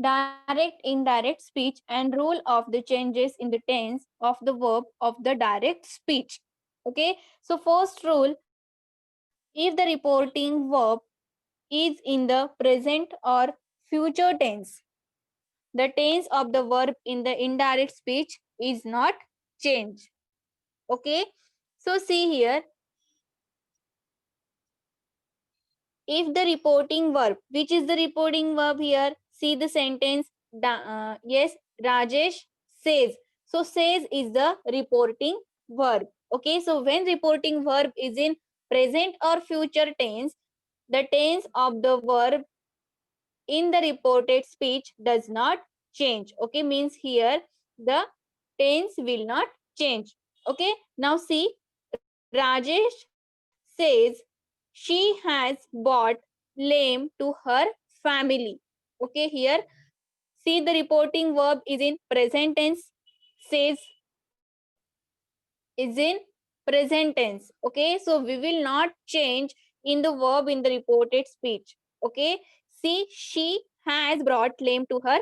direct, indirect speech, and rule of the changes in the tense of the verb of the direct speech. Okay, so first rule, if the reporting verb is in the present or future tense, the tense of the verb in the indirect speech is not changed. Okay, so see here, if the reporting verb, which is the reporting verb here, see the sentence, yes, Rajesh says. So says is the reporting verb. Okay, so when reporting verb is in present or future tense, the tense of the verb in the reported speech does not change. Okay, means here the tense will not change. Okay, now see, Rajesh says she has bought lamb to her family. Okay, here see the reporting verb is in present tense, says is in present tense. Okay, so we will not change in the verb in the reported speech. Okay, see, she has brought lamb to her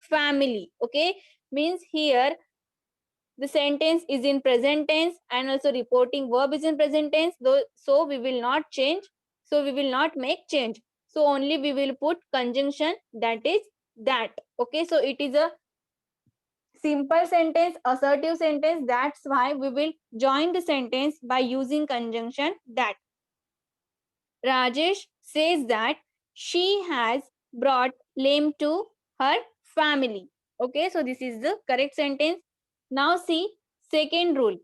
family. Okay, means here the sentence is in present tense and also reporting verb is in present tense, though, so we will not change, so we will not make change, so only we will put conjunction, that is that. Okay, so it is a simple sentence, assertive sentence, that's why we will join the sentence by using conjunction that. Rajesh says that she has brought lamb to her family. Okay, so this is the correct sentence. Now see second rule.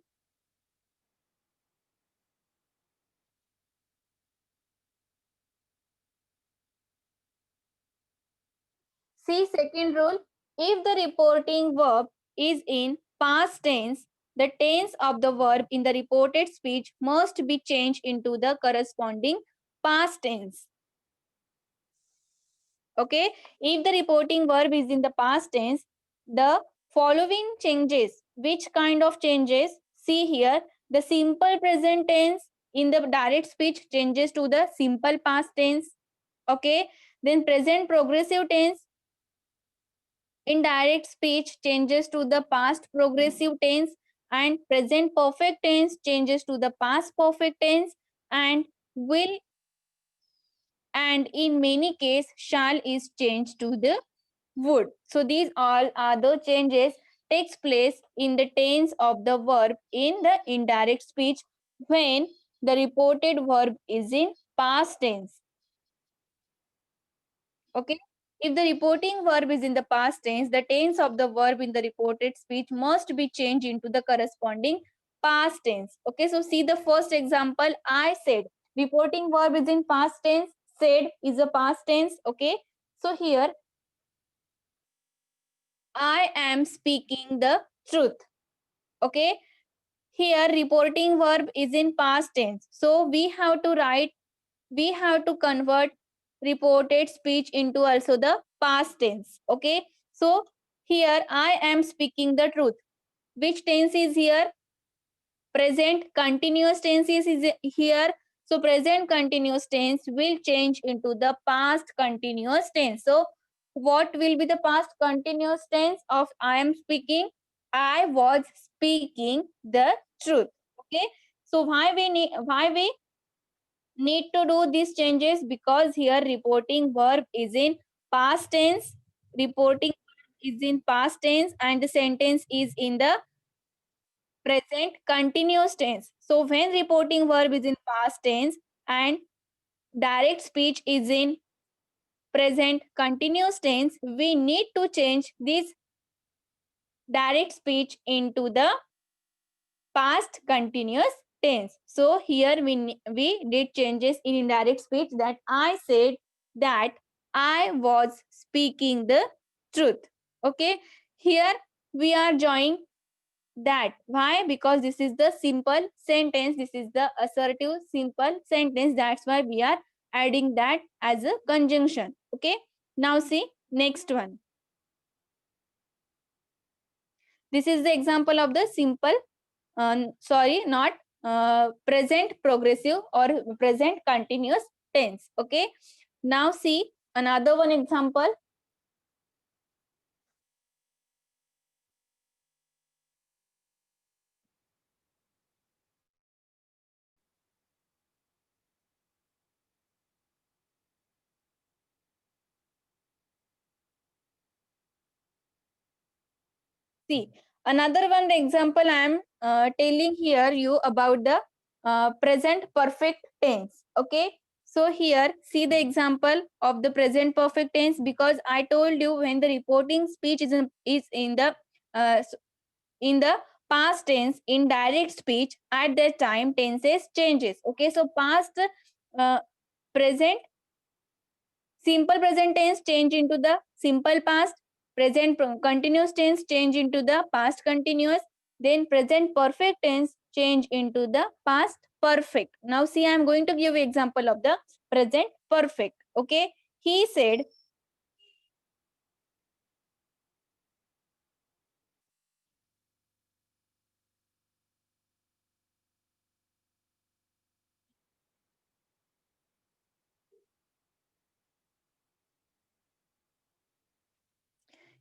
See second rule. If the reporting verb is in past tense, the tense of the verb in the reported speech must be changed into the corresponding past tense. Okay, if the reporting verb is in the past tense, the following changes. Which kind of changes? See here, the simple present tense in the direct speech changes to the simple past tense. Okay, then present progressive tense in direct speech changes to the past progressive tense, and present perfect tense changes to the past perfect tense, and will, and in many cases shall is changed to the would. So these all are the changes takes place in the tense of the verb in the indirect speech when the reported verb is in past tense. Okay, if the reporting verb is in the past tense, the tense of the verb in the reported speech must be changed into the corresponding past tense. Okay, so see the first example, I said. Reporting verb is in past tense, said is a past tense. Okay, so here I am speaking the truth. Okay, here reporting verb is in past tense, so we have to convert reported speech into also the past tense. Okay, so here I am speaking the truth. Which tense is here? Present continuous tense is here. So present continuous tense will change into the past continuous tense. So what will be the past continuous tense of I am speaking? I was speaking the truth. Okay, so why we need to do these changes? Because here reporting verb is in past tense, reporting is in past tense, and the sentence is in the present continuous tense. So when reporting verb is in past tense and direct speech is in present continuous tense, we need to change this direct speech into the past continuous tense. So here we did changes in indirect speech, that I said that I was speaking the truth. Okay, here we are joining that. Why? Because this is the simple sentence, this is the assertive simple sentence, that's why we are adding that as a conjunction. Okay, now see next one. This is the example of the simple sorry, not present progressive or present continuous tense. Okay, now see another one example. See, another one example I am telling here you about the present perfect tense. Okay, so here see the example of the present perfect tense, because I told you when the reporting speech is uh, in the past tense, in direct speech at that time tenses changes. Okay, so past, uh, present, simple present tense change into the simple past, continuous tense change into the past continuous, then present perfect tense change into the past perfect. Now see, I am going to give you example of the present perfect. Okay, he said,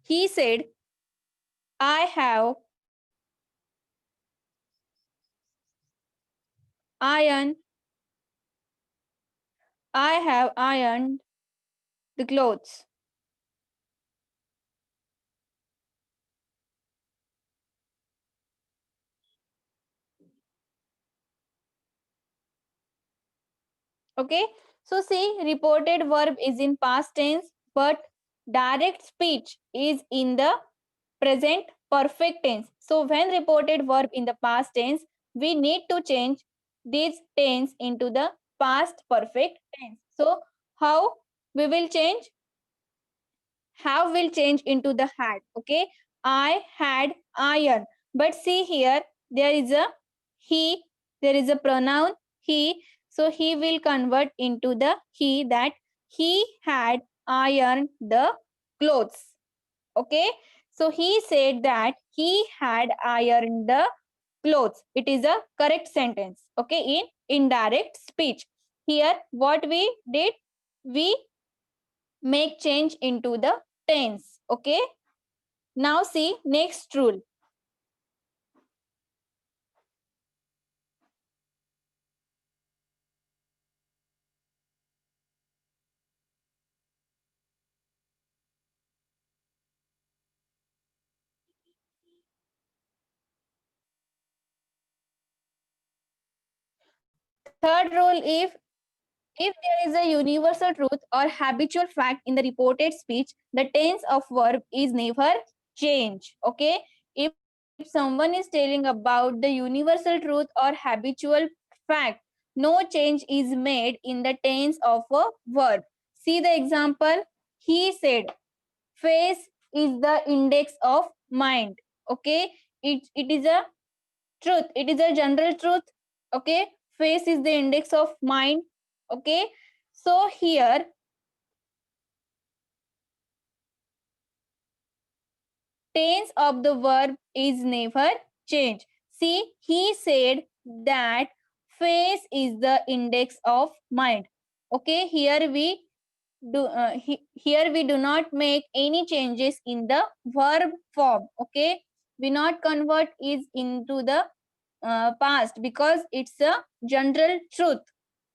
he said, I have iron I have ironed the clothes. Okay, so see, reported verb is in past tense, but direct speech is in the present perfect tense. So when reported verb in the past tense, we need to change this tense into the past perfect tense. So how we will change? Have will change into the had. Okay, I had iron, but see here, there is a he, there is a pronoun he, so he will convert into the he, that he had ironed the clothes. Okay, so he said that he had ironed the clothes. It is a correct sentence. Okay, in indirect speech, here what we did, we make change into the tense. Okay, now see next rule. Third rule, if there is a universal truth or habitual fact in the reported speech, the tense of verb is never changed. Okay, if someone is telling about the universal truth or habitual fact, no change is made in the tense of a verb. See the example. He said, face is the index of mind. Okay, it is a truth, it is a general truth. Okay, face is the index of mind. Okay, so here tense of the verb is never changed. See, he said that face is the index of mind. Okay, here we do not make any changes in the verb form. Okay, we not convert is into the past, because it's a general truth.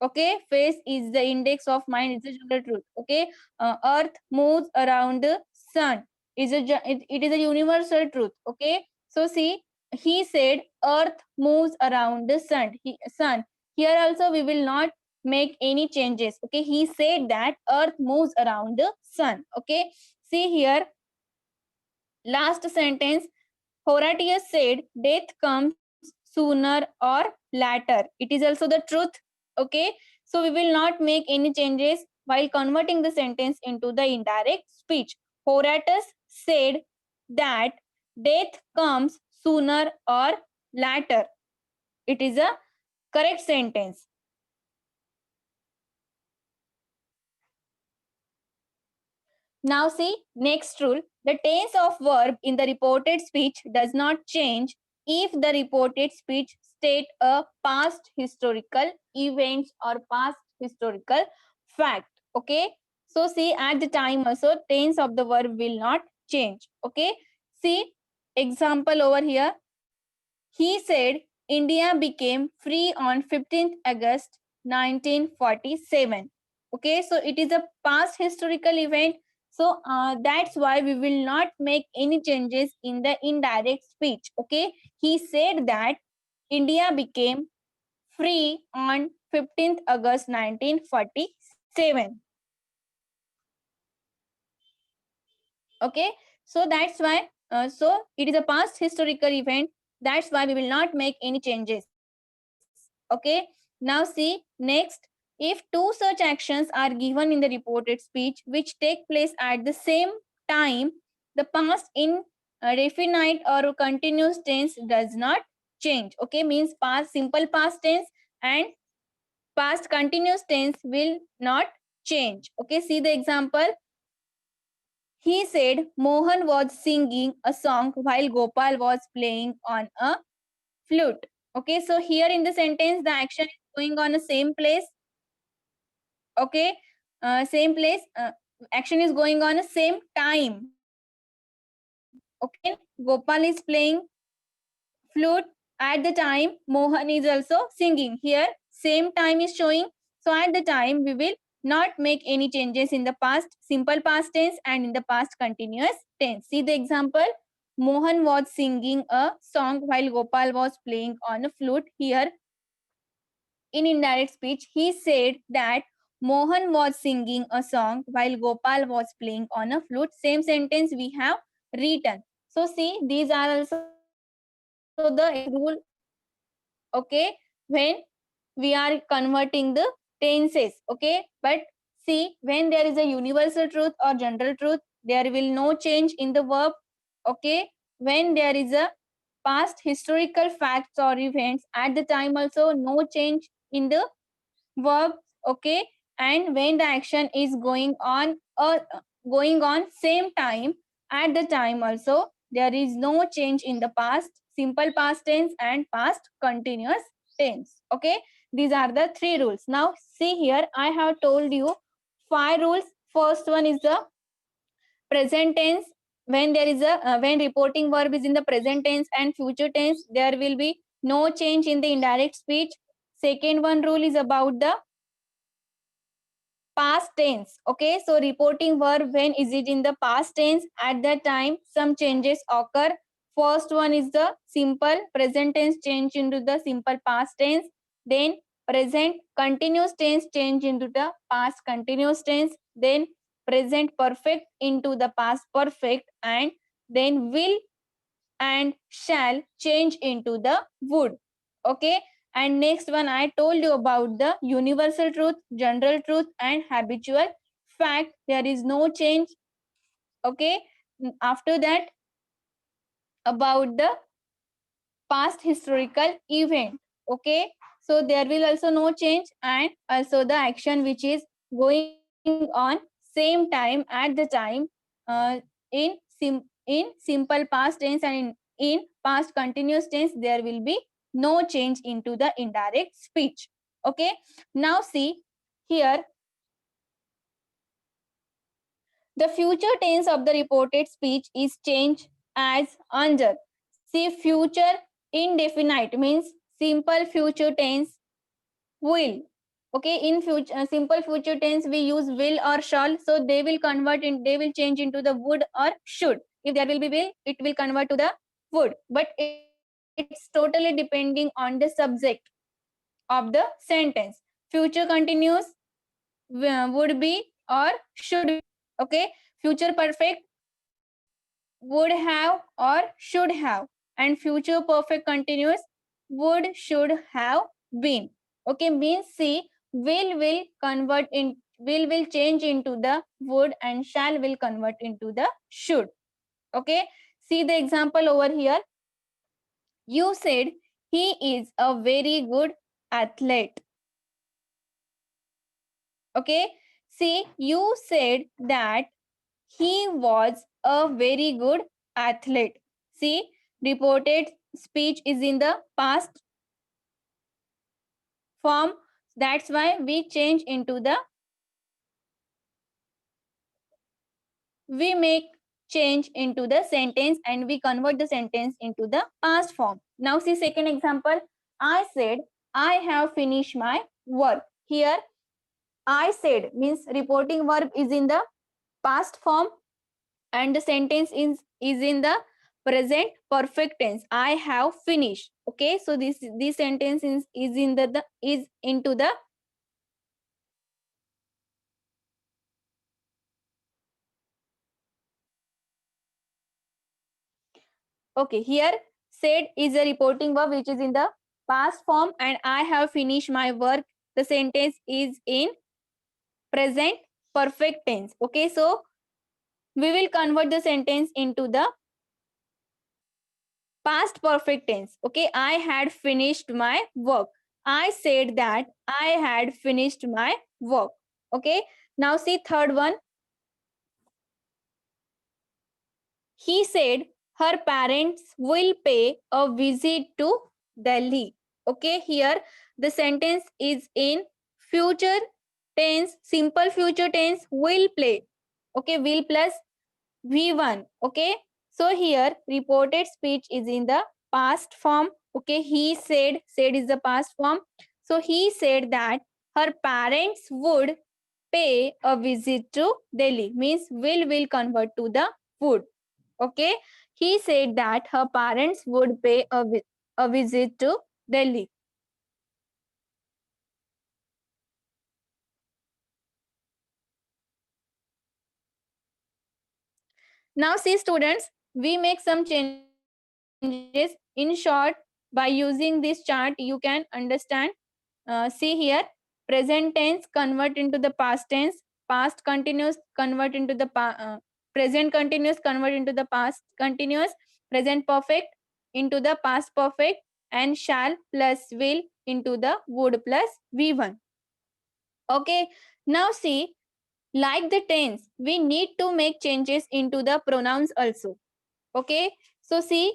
Okay, face is the index of mind, it's a general truth. Okay, earth moves around the sun is it is a universal truth. Okay, so see, he said earth moves around the sun. Here also we will not make any changes. Okay, he said that earth moves around the sun. Okay, see here, last sentence, Horatius said death comes sooner or later. It is also the truth. Okay, so we will not make any changes while converting the sentence into the indirect speech. Horatius said that death comes sooner or later. It is a correct sentence. Now see, next rule. The tense of verb in the reported speech does not change if the reported speech state a past historical events or past historical fact. Okay. So see, at the time also tense of the verb will not change. Okay. See example over here. He said India became free on 15th August 1947. Okay, so it is a past historical event. So that's why we will not make any changes in the indirect speech. Okay, he said that India became free on 15th August 1947. Okay, so that's why so it is a past historical event. That's why we will not make any changes. Okay, now see next. If two such actions are given in the reported speech which take place at the same time, the past in definite or continuous tense does not change. Okay, means past simple past tense and past continuous tense will not change. Okay, see the example. He said Mohan was singing a song while Gopal was playing on a flute. Okay, so here in the sentence, the action is going on the same place. Okay, same place. Action is going on the same time. Okay, Gopal is playing flute at the time Mohan is also singing. Here, same time is showing. So at the time, we will not make any changes in the past simple past tense and in the past continuous tense. See the example. Mohan was singing a song while Gopal was playing on a flute. Here, in indirect speech, he said that Mohan was singing a song while Gopal was playing on a flute. Same sentence we have written. So see, these are also the rule. Okay, when we are converting the tenses. Okay, but see, when there is a universal truth or general truth, there will no change in the verb. Okay, when there is a past historical facts or events, at the time also no change in the verb. Okay, and when the action is going on same time, at the time also there is no change in the past simple past tense and past continuous tense. Okay, these are the three rules. Now see here, I have told you 5 rules. First one is the present tense. When there is a when reporting verb is in the present tense and future tense, there will be no change in the indirect speech. Second one rule is about the past tense. Okay, so reporting verb, when is it in the past tense, at that time some changes occur. First one is the simple present tense change into the simple past tense, then present continuous tense change into the past continuous tense, then present perfect into the past perfect, and then will and shall change into the would. Okay, and next one I told you about the universal truth, general truth, and habitual fact. There is no change. Okay, after that, about the past historical event. Okay, so there will also no change, and also the action which is going on same time at the time, in simple past tense and in past continuous tense, there will be no change into the indirect speech. Okay, now see here, the future tense of the reported speech is changed as under. See, future indefinite means simple future tense will. Okay, in future simple future tense we use will or shall, so they will change into the would or should. If there will be will, it will convert to the would, but it's totally depending on the subject of the sentence. Future continuous would be or should be. Okay, future perfect would have or should have, and future perfect continuous would should have been. Okay, means see, will convert in will change into the would, and shall will convert into the should. Okay, see the example over here. You said he is a very good athlete. Okay, see, you said that he was a very good athlete. See, reported speech is in the past form. That's why we make change into the sentence and we convert the sentence into the past form. Now see second example. I said I have finished my work. Here I said means reporting verb is in the past form and the sentence is in the present perfect tense. I have finished. Okay, so this sentence is in the is into the okay. Here said is a reporting verb which is in the past form, and I have finished my work. The sentence is in present perfect tense. Okay, so we will convert the sentence into the past perfect tense. Okay, I had finished my work. I said that I had finished my work. Okay, now see third one. He said her parents will pay a visit to Delhi. Okay, here the sentence is in future tense, simple future tense, will play. Okay, will plus V1. Okay, so here reported speech is in the past form. Okay, he said is the past form. So he said that her parents would pay a visit to Delhi, means will convert to the would. Okay, he said that her parents would pay a visit to Delhi. Now see students, we make some changes. In short, by using this chart you can understand. See here, present tense convert into the past tense, past continuous convert into the present continuous convert into the past continuous, present perfect into the past perfect, and shall plus will into the would plus V1. Okay, now see, like the tense, we need to make changes into the pronouns also. Okay, so see,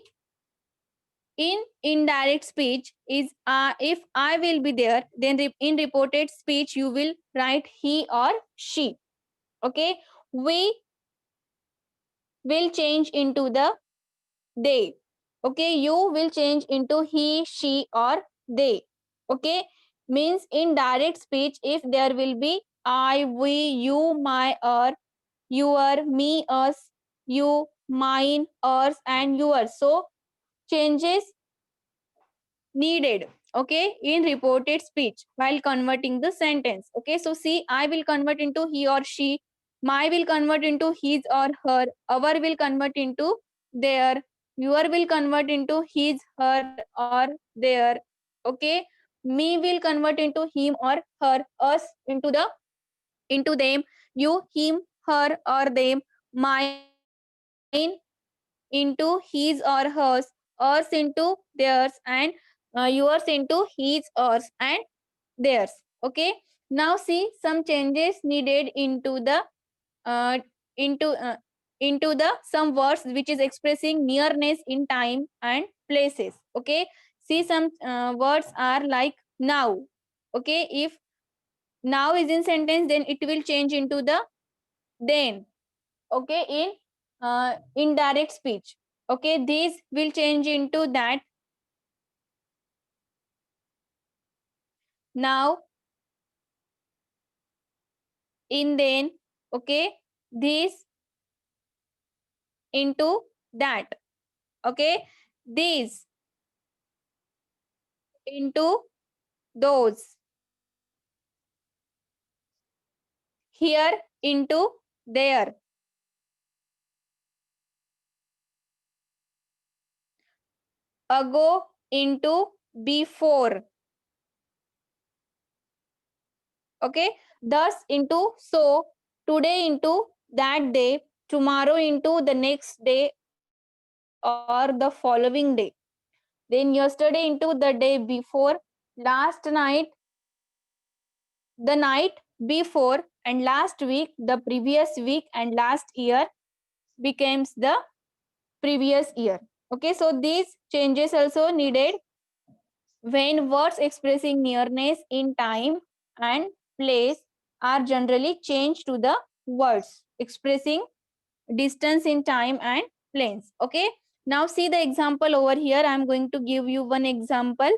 in indirect speech is if I will be there, then in reported speech you will write he or she. Okay, we will change into the they. Okay, you will change into he, she, or they. Okay, means in direct speech if there will be I, we, you, my, or your, me, us, you, mine, ours, and yours, so changes needed, okay, in reported speech while converting the sentence. Okay, so see, I will convert into he or she, my will convert into his or her, our will convert into their, your will convert into his, her, or their. Okay, me will convert into him or her, us into them, you, him, her, or them, mine into his or hers, ours into theirs, and yours into his, ours, and theirs. Okay, now see some changes needed uh, into uh, into the some words which is expressing nearness in time and places. Okay, see some words are like now. Okay, if now is in sentence, then it will change into the then. Okay, in indirect speech. Okay, these will change into that, now, in, then. Okay, these into that. Okay, these into those, here into there, ago into before. Okay, thus into so, today into that day, tomorrow into the next day or the following day, then yesterday into the day before, last night, the night before, and last week, the previous week, and last year becomes the previous year. Okay, so these changes also needed when words expressing nearness in time and place are generally changed to the words expressing distance in time and place. Okay, now see the example over here. I am going to give you one example.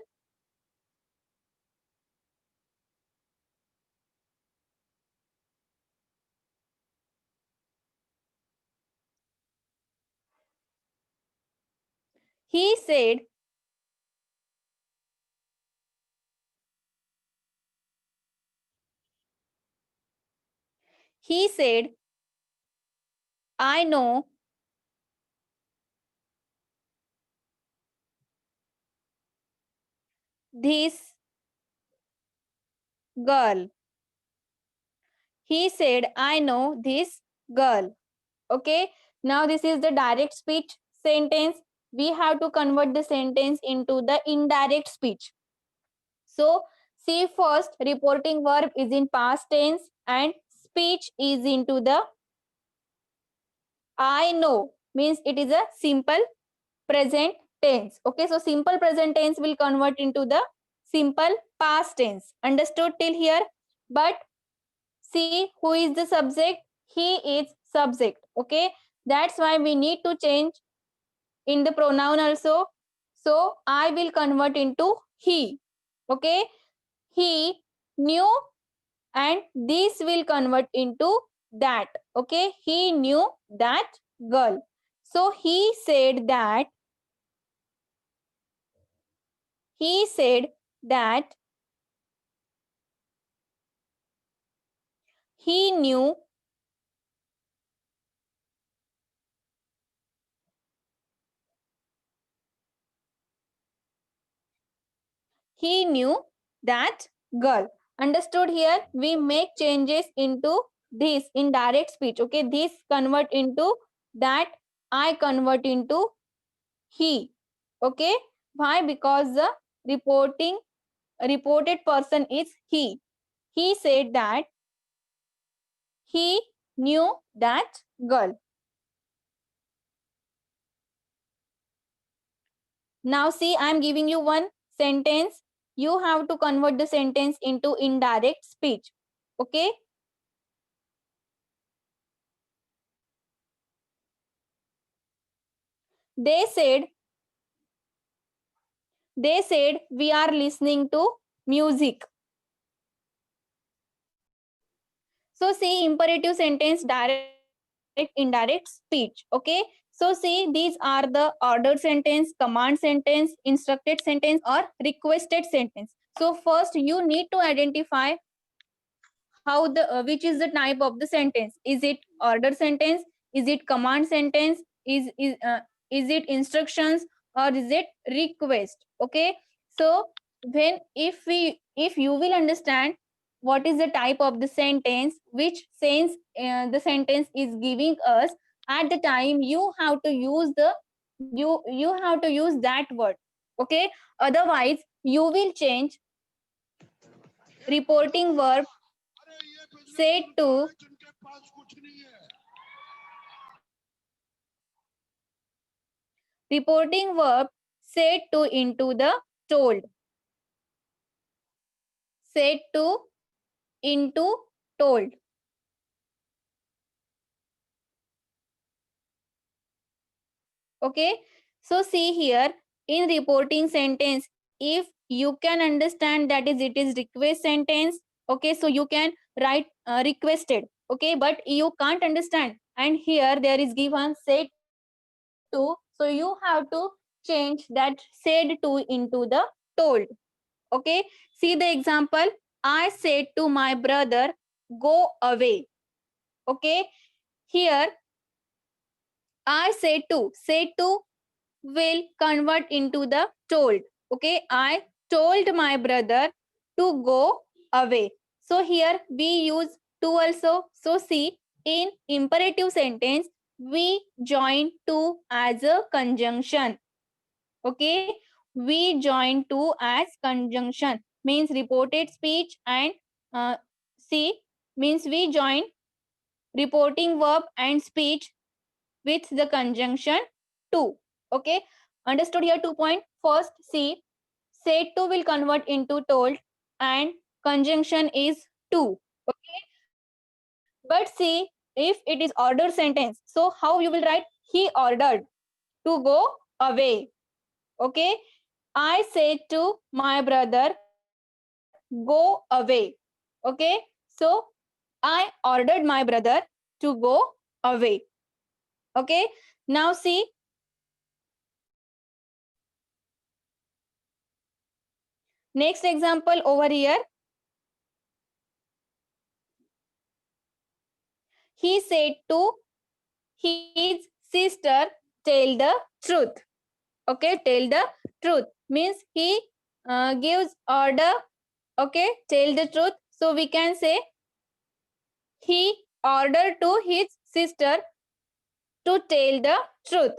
He said, he said, I know this girl. He said, I know this girl. Okay. Now this is the direct speech sentence. We have to convert the sentence into the indirect speech. So see, first reporting verb is in past tense and speech is into the I know, means it is a simple present tense. Okay, so simple present tense will convert into the simple past tense. Understood till here? But see, who is the subject? He is subject. Okay, that's why we need to change in the pronoun also. So I will convert into he. Okay, he knew, and this will convert into that. Okay, he knew that girl. So he said that he knew he knew that girl. Understood here? We make changes into this in direct speech. Okay, this convert into that, I convert into he. Okay, why? Because the reported person is he. He said that he knew that girl. Now see, I am giving you one sentence. You have to convert the sentence into indirect speech. Okay. They said, we are listening to music. So see, imperative sentence, direct, indirect speech. Okay. So see, these are the ordered sentence, command sentence, instructed sentence, or requested sentence. So first you need to identify how the which is the type of the sentence. Is it order sentence? Is it command sentence? Is it instructions, or is it request? Okay, so when if you will understand what is the type of the sentence, which sense the sentence is giving us, at the time you have to use the you have to use that word. Okay, otherwise you will change reporting verb said to reporting verb said to into the told. Said to into told. Okay. So see here, in reporting sentence, if you can understand, that is it is request sentence. Okay, so you can write requested. Okay, but you can't understand, and here there is given said to, so you have to change that said to into the told. Okay, see the example. I said to my brother, go away. Okay, here I said to will convert into the told. Okay, I told my brother to go away. So here we use to also. So see, in imperative sentence we join to as a conjunction. Okay, we join to as conjunction, means reported speech, and see, means we join reporting verb and speech with the conjunction to. Okay, understood here? 2 point. First, see, said to will convert into told, and conjunction is to. Okay, but see, if it is order sentence, so how you will write? He ordered to go away. Okay, I said to my brother, go away. Okay, so I ordered my brother to go away. Okay, now see, Next example over here. He said to his sister, tell the truth. Okay, tell the truth means he gives order. Okay, tell the truth. So we can say he ordered to his sister to tell the truth,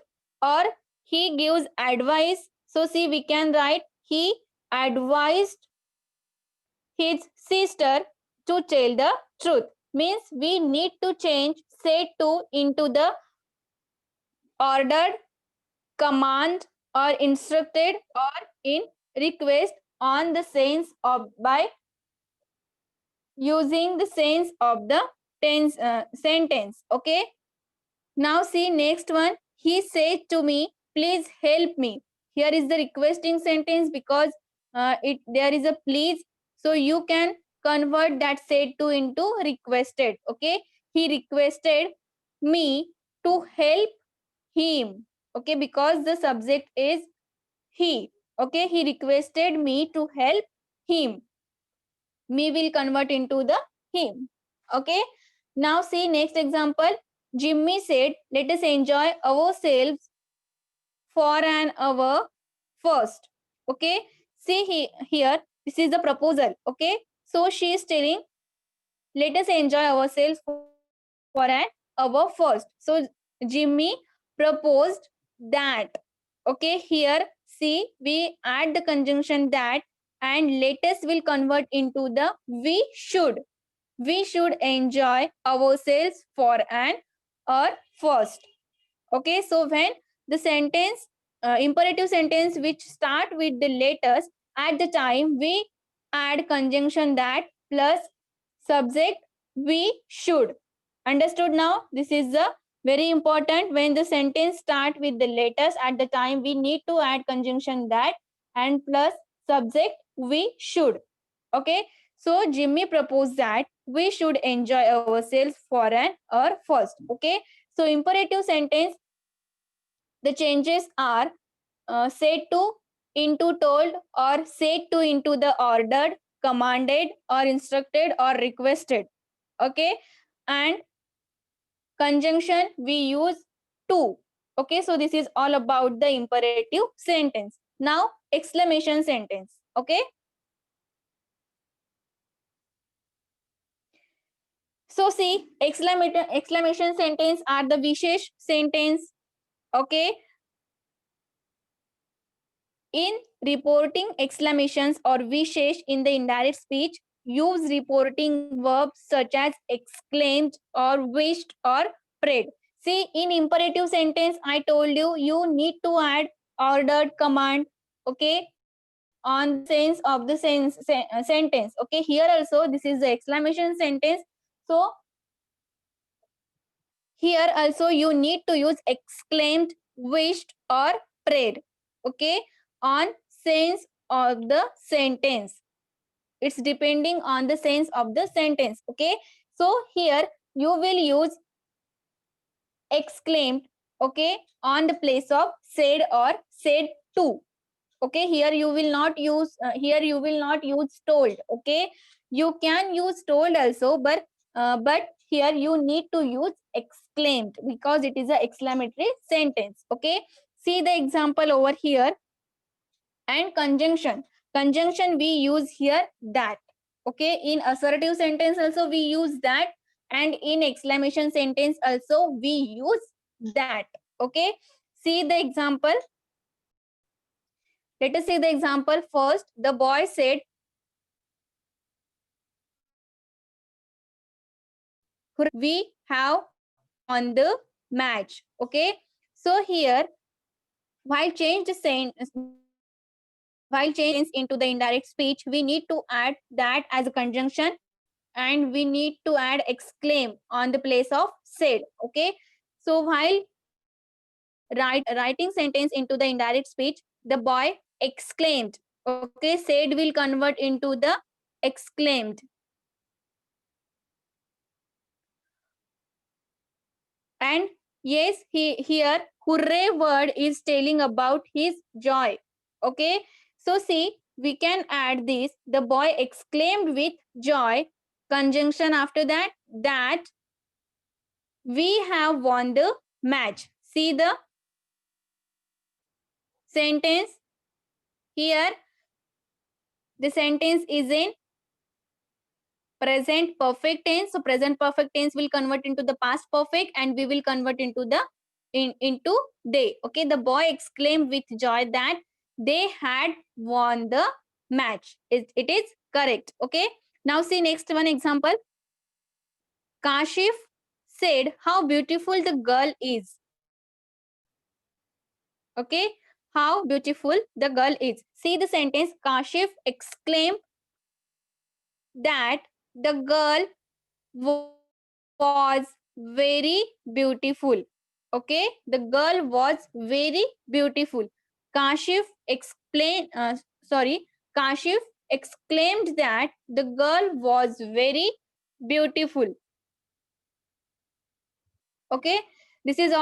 or he gives advice. So see, we can write he advised his sister to tell the truth. Means we need to change said to into the ordered, command, or instructed, or in request on the sense of by using the sense of the tense sentence. Okay, now see next one. He said to me, please help me. Here is the requesting sentence because it there is a please, so you can convert that said to into requested. Okay, he requested me to help him. Okay, because the subject is he. Okay, he requested me to help him. Me will convert into the him. Okay, now see next example. Jimmy said, let us enjoy ourselves for an hour first. Okay, see here, this is the proposal. Okay, so she is telling, let us enjoy ourselves for an hour first. So Jimmy proposed that. Okay, here see, we add the conjunction that, and let us will convert into the we should. We should enjoy ourselves for an hour first. Okay, so when the sentence, imperative sentence which start with the letters, at the time we add conjunction that plus subject we should. Understood now? This is the very important. When the sentence start with the letters, at the time we need to add conjunction that and plus subject we should. Okay, so Jimmy proposed that we should enjoy ourselves for an hour first. Okay, so imperative sentence, the changes are said to into told, or said to into the ordered, commanded, or instructed, or requested. Okay, and conjunction we use to. Okay, so this is all about the imperative sentence. Now exclamation sentence. Okay, so see, exclamation sentence are the vishesh sentence. Okay, in reporting exclamations or vishesh in the indirect speech, use reporting verbs such as exclaimed or wished or prayed. See, in imperative sentence, I told you, you need to add ordered, command. Okay, on the sense of the sentence. Okay, here also this is the exclamation sentence. So here also you need to use exclaimed, wished, or prayed. Okay, on sense of the sentence. It's depending on the sense of the sentence. Okay, so here you will use exclaimed. Okay, on the place of said or said to. Okay, here you will not use told. Okay, you can use told also, but here you need to use exclaimed because it is a exclamatory sentence. Okay, see the example over here. And conjunction we use here that. Okay, in assertive sentence also we use that, and in exclamation sentence also we use that. Okay, see the example. Let us see the example first. The boy said, we have won the match. Okay, so here while change the sentence into the indirect speech, we need to add that as a conjunction, and we need to add exclaim on the place of said. Okay, so while writing sentence into the indirect speech, the boy exclaimed. Okay, said will convert into the exclaimed. And yes, here hooray word is telling about his joy. Okay, so see, we can add this. The boy exclaimed with joy. Conjunction after that, that we have won the match. See the sentence here. The sentence is in present perfect tense. So present perfect tense will convert into the past perfect and we will convert into the into they. Okay, the boy exclaimed with joy that they had won the match. It is correct. Okay, now see next one example. Kashif said how beautiful the girl is. Okay, how beautiful the girl is. See the sentence. Kashif exclaimed that the girl was very beautiful. Okay, the girl was very beautiful. Kashif explained, Kashif exclaimed that the girl was very beautiful. Okay, this is all